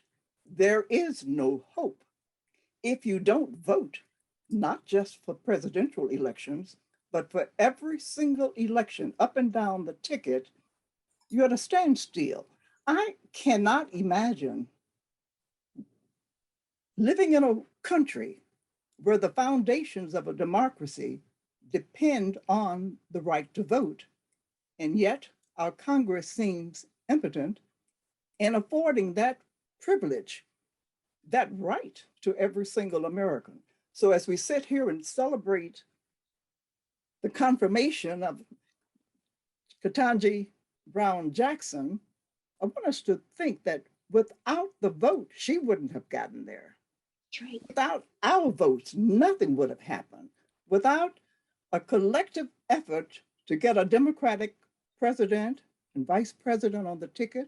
there is no hope. If you don't vote, not just for presidential elections, but for every single election up and down the ticket, you're at a standstill. I cannot imagine living in a country where the foundations of a democracy depend on the right to vote, and yet our Congress seems impotent in affording that privilege, that right to every single American. So as we sit here and celebrate the confirmation of Ketanji Brown Jackson, I want us to think that without the vote, she wouldn't have gotten there. Right. Without our votes, nothing would have happened. Without a collective effort to get a Democratic president and vice president on the ticket,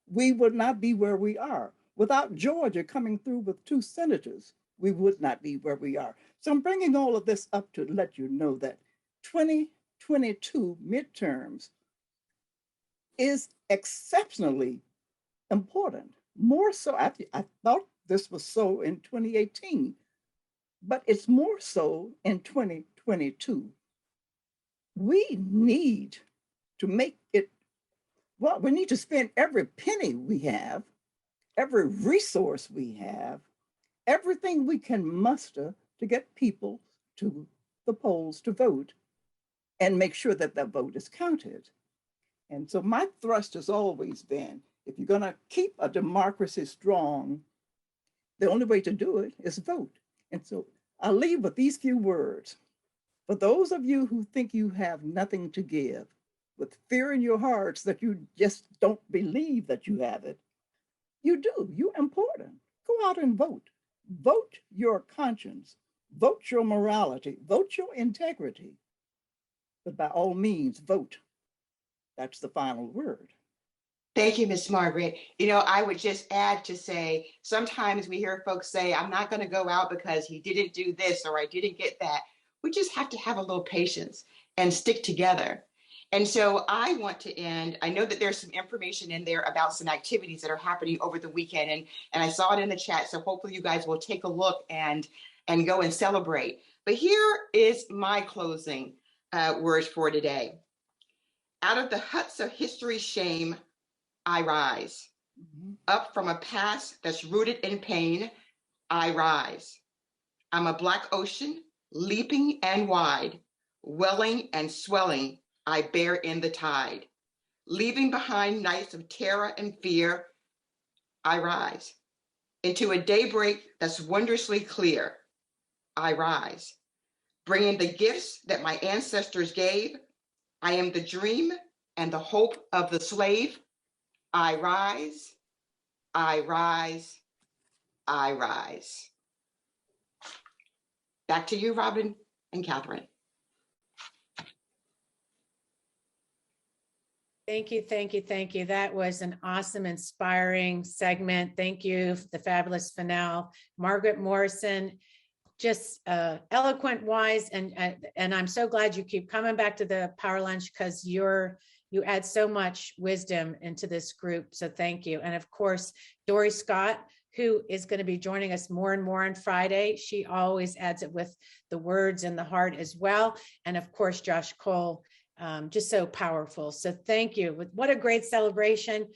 we would not be where we are. Without Georgia coming through with 2 senators, we would not be where we are. So I'm bringing all of this up to let you know that 2022 midterms is exceptionally important. More so, I thought this was so in 2018, but it's more so in 2022. We need to make it, well, we need to spend every penny we have, every resource we have, everything we can muster to get people to the polls to vote and make sure that that vote is counted. And so my thrust has always been, if you're going to keep a democracy strong, the only way to do it is vote. And so I'll leave with these few words. For those of you who think you have nothing to give, with fear in your hearts that you just don't believe that you have it, you do. You're important. Go out and vote. Vote your conscience. Vote your morality. Vote your integrity. But by all means, vote. That's the final word. Thank you, Miss Margaret. You know, I would just add to say, sometimes we hear folks say, I'm not going to go out because he didn't do this or I didn't get that. We just have to have a little patience and stick together. And so I want to end, I know that there's some information in there about some activities that are happening over the weekend, and I saw it in the chat, so hopefully you guys will take a look and go and celebrate. But here is my closing words for today. Out of the huts of history's shame, I rise. Up from a past that's rooted in pain, I rise. I'm a Black ocean, leaping and wide, welling and swelling, I bear in the tide. Leaving behind nights of terror and fear, I rise. Into a daybreak that's wondrously clear, I rise. Bringing the gifts that my ancestors gave, I am the dream and the hope of the slave. I rise, I rise, I rise. Back to you, Robin and Catherine. Thank you, thank you, thank you. That was an awesome, inspiring segment. Thank you, the fabulous finale. Margaret Morrison, just eloquent, wise, and I'm so glad you keep coming back to the Power Lunch because you add so much wisdom into this group. So thank you. And of course, Dory Scott, who is going to be joining us more and more on Friday. She always adds it with the words and the heart as well. And of course, Josh Cole, just so powerful. So thank you. What a great celebration.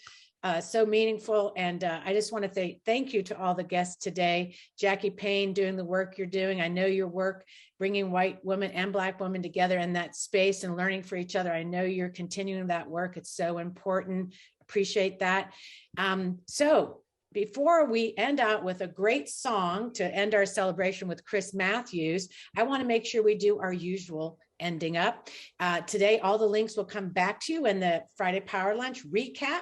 So meaningful. And I just want to say thank you to all the guests today. Jackie Payne, doing the work you're doing. I know your work bringing white women and Black women together in that space and learning for each other. I know you're continuing that work. It's so important. Appreciate that. So before we end out with a great song to end our celebration with Chris Matthews, I want to make sure we do our usual ending up. Today, all the links will come back to you in the Friday Power Lunch recap.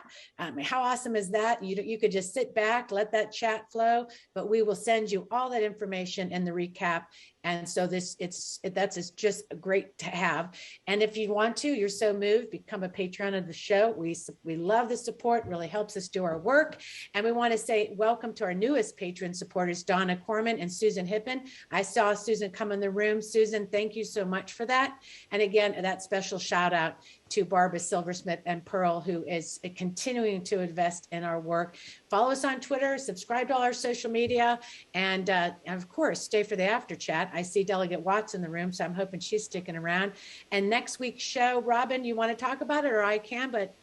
How awesome is that? You could just sit back, let that chat flow, but we will send you all that information in the recap. And so that's just great to have. And if you want to, you're so moved, become a patron of the show. We love the support, really helps us do our work. And we want to say welcome to our newest patron supporters, Donna Corman and Susan Hippen. I saw Susan come in the room. Susan, thank you so much for that. And again, that special shout out to Barbara Silversmith and Pearl, who is continuing to invest in our work. Follow us on Twitter, subscribe to all our social media, and of course, stay for the after chat. I see Delegate Watts in the room, so I'm hoping she's sticking around. And next week's show, Robin, you want to talk about it, or I can, but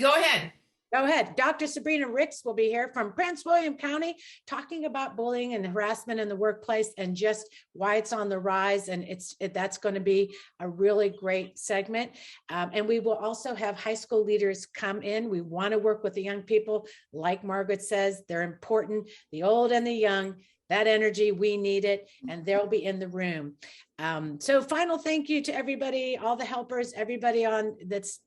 go ahead. Go ahead. Dr. Sabrina Ricks will be here from Prince William County talking about bullying and harassment in the workplace and just why it's on the rise. And that's going to be a really great segment. And we will also have high school leaders come in. We want to work with the young people. Like Margaret says, they're important, the old and the young. That energy, we need it, and they'll be in the room. So final thank you to everybody, all the helpers, everybody on that's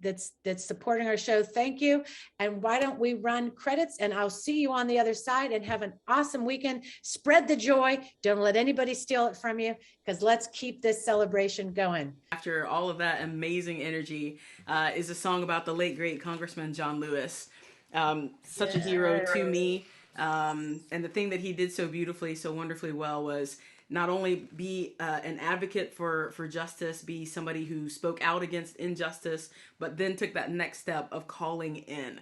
supporting our show. Thank you. And why don't we run credits, and I'll see you on the other side, and have an awesome weekend. Spread the joy. Don't let anybody steal it from you, because let's keep this celebration going. After all of that amazing energy is a song about the late, great Congressman John Lewis. Such a hero to me. And the thing that he did so beautifully, so wonderfully well was not only be an advocate for justice, be somebody who spoke out against injustice, but then took that next step of calling in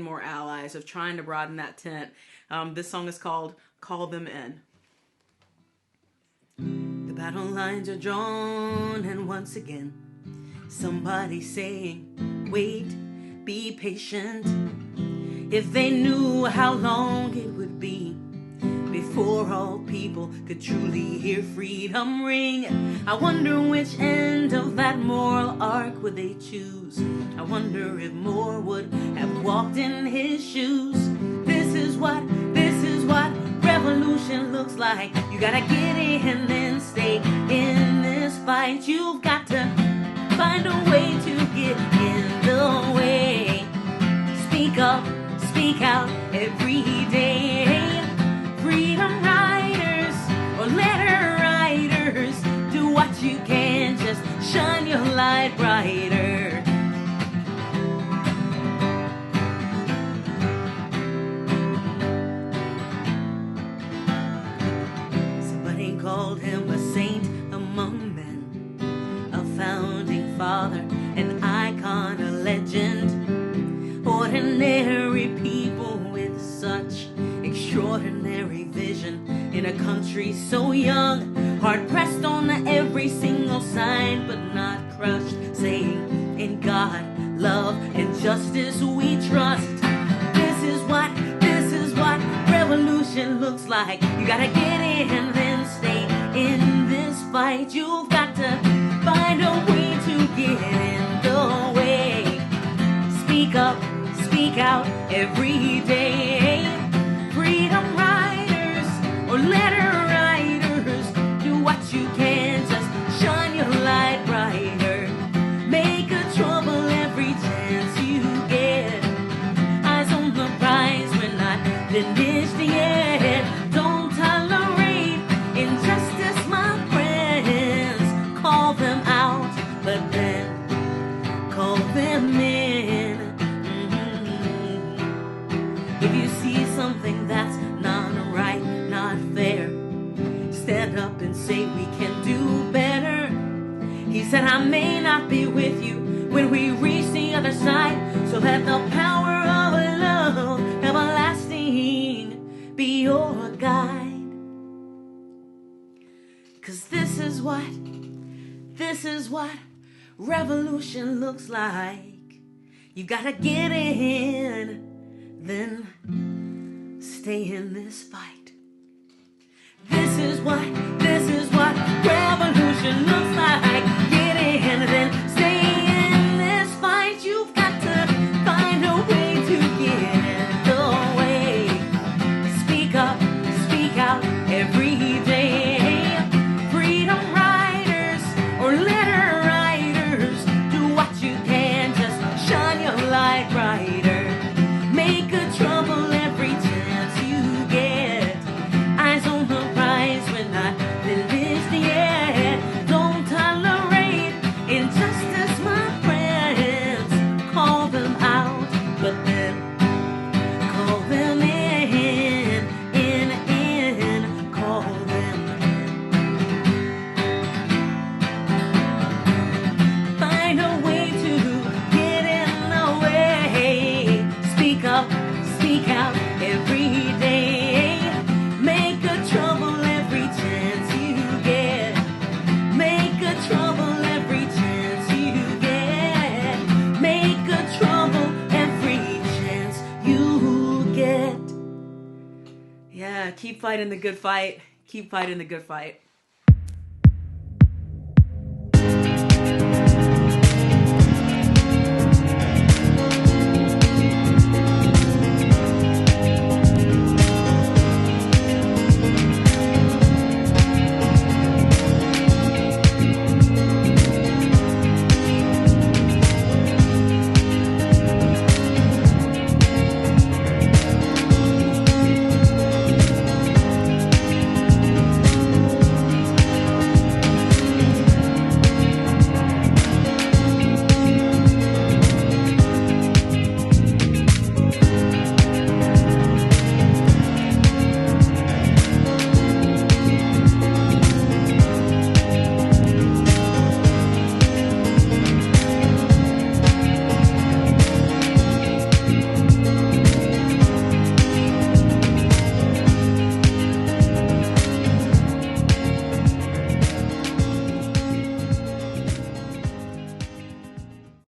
more allies, of trying to broaden that tent. This song is called Call Them In. The battle lines are drawn, and once again, somebody's saying, wait, be patient. If they knew how long it would be before all people could truly hear freedom ring, I wonder which end of that moral arc would they choose. I wonder if more would have walked in his shoes. This is what revolution looks like. You gotta get in and stay in this fight. You've got to find a way to get in the way. Speak up, speak out every day. Freedom riders or letter writers, do what you can, just shine your light brighter. Somebody called him a saint among men, a founding father, an icon, a legend. Ordinary people with such extraordinary vision in a country so young, hard pressed on every single side, but not crushed, saying, in God but then call them in. If you see something that's not right, not fair, stand up and say we can do better. He said, I may not be with you when we reach the other side, so let the power of love everlasting be your guide. 'Cause this is what revolution looks like. You gotta get in, then stay in this fight. This is what revolution looks like. Get in, then stay in this fight. You've got to find a way to get away. Speak up, speak out every day. Freedom riders or letter writers, do what you can, just shine your light brighter. Make a trouble every chance you get. Eyes on the prize, we're not finished yet. Don't tolerate injustice, my friends. Call them out, but then call them in, call them in. Find a way to get in the way. Speak up, speak out every day. Make a trouble every chance you get. Make a trouble every chance you get. Make a trouble every chance you get. Yeah, keep fighting the good fight. Keep fighting the good fight.